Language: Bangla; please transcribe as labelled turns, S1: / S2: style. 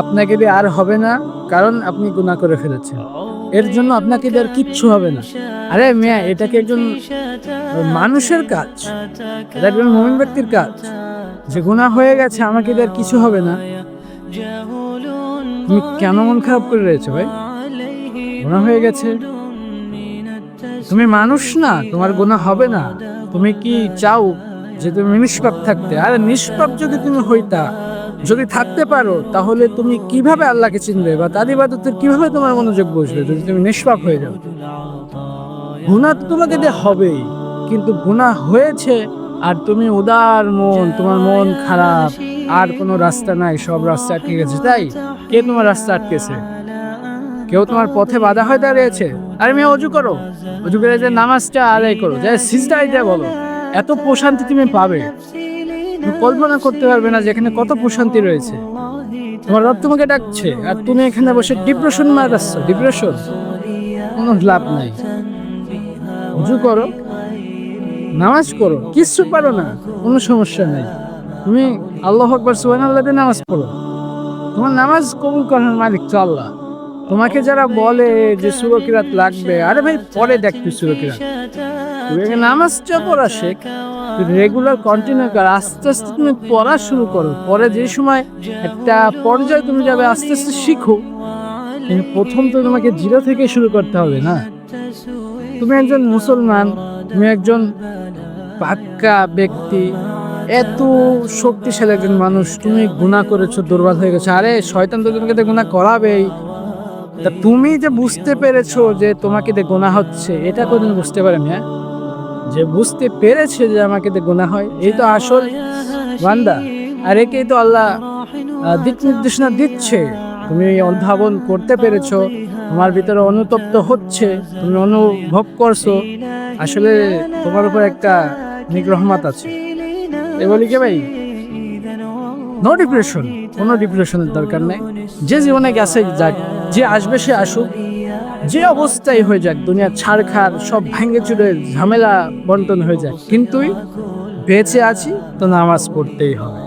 S1: আপনাকে দিয়ে আর হবে না, কারণ আপনি গুনাহ করে ফেলেছেন। এর জন্য আপনাকে দিয়ে আর কিচ্ছু হবে না। আরে মিয়া, এটা কি একজন মানুষের কাজ? এটা একজন মুমিন ব্যক্তির কাজ যে গুনাহ হয়ে গেছে, আমাকে দিয়ে আর কিছু হবে না। তুমি কেন মন খারাপ করে রয়েছো ভাই? গুনাহ হয়ে গেছে, তুমি মানুষ না, তোমার গুনাহ হবে না। তুমি কি চাও যে তুমি নিষ্পাপ থাকতে? আরে নিষ্পাপ যদি তুমি হইতা, যদি থাকতে পারো, তাহলে তুমি কিভাবে আল্লাহকে চিনবে বা তার ইবাদতে কিভাবে তোমার মনোযোগ বসবে যদি তুমি নিষ্পাপ হয়ে যাও? গুনাহ তো তোমাকে দিয়ে হবেই, কিন্তু গুনাহ হয়েছে আর তুমি উদার মন, তোমার মন খারাপ, আর কোনো রাস্তা নাই, সব রাস্তা আটকে গেছে। তাই কে তোমার রাস্তা আটকেছে? কেউ তোমার পথে বাধা হয়ে দাঁড়িয়েছে? আরে মেয়ে, অজু করো, অজু করে যে নামাজটা আদায় করো, যে সিজদায় যা বলো, এত প্রশান্তি তুমি পাবে, তুমি কল্পনা করতে পারবে না যেখানে কত প্রশান্তি রয়েছে। তোমার রব তোমাকে ডাকছে আর তুমি এখানে বসে ডিপ্রেশন মারাচ্ছ। ডিপ্রেশন কোনো লাভ নাই। অজু করো, নামাজ করো, কিচ্ছু পারো না, কোনো সমস্যা নেই। তুমি আল্লাহু আকবার সুবহানাল্লাহ দিয়ে নামাজ পড়ো, তোমার নামাজ কবুল করার মালিক তো আল্লাহ। তোমাকে যারা বলে যে সূরা কিরাত লাগবে, আরে ভাই পরে দেখ তুই সূরা কিরাত, তুই আগে নামাজটা পড়া শেখ, তুই রেগুলার কন্টিনিউ কর, আস্তে আস্তে তুমি পড়া শুরু করো। পরে যে সময় একটা পর্যায়ে তুমি যাবে, আস্তে আস্তে শিখো, কিন্তু প্রথম তো তোমাকে জিরো থেকে শুরু করতে হবে না। তুমি একজন মুসলমান, তুমি একজন পাক্কা ব্যক্তি, এত শক্তিশালী একজন মানুষ, তুমি গুনাহ করেছো, দুর্বল হয়ে গেছো। আরে শয়তান তো তোমাকে দিয়ে গুনাহ করাবেই। তা তুমি যে বুঝতে পেরেছো যে তোমাকে দিয়ে গুনাহ হচ্ছে, এটা কোনদিন বুঝতে পারেনি? হ্যাঁ, যে বুঝতে পেরেছে যে আমাকে দিয়ে গুনাহ হয়, এই তো আসল বান্দা। আর একেই তো আল্লাহ দিক নির্দেশনা দিচ্ছে। তুমি অনুধাবন করতে পেরেছো, তোমার ভিতরে অনুতপ্ত হচ্ছে, তুমি অনুভব করছো, আসলে তোমার উপর একটা নিগ্রহমাত আছে। এ বলি কি ভাই, নো ডিপ্রেশন, কোনো ডিপ্রেশনের দরকার নেই। যে জীবনে গেছে যাক, যে আসবে সে আসুক, যে অবস্থায় হয়ে যাক, দুনিয়া ছাড়খার সব ভেঙে চুরে ঝামেলা বন্টন হয়ে যায়, কিন্তু বেঁচে আছি তো নামাজ পড়তেই হবে।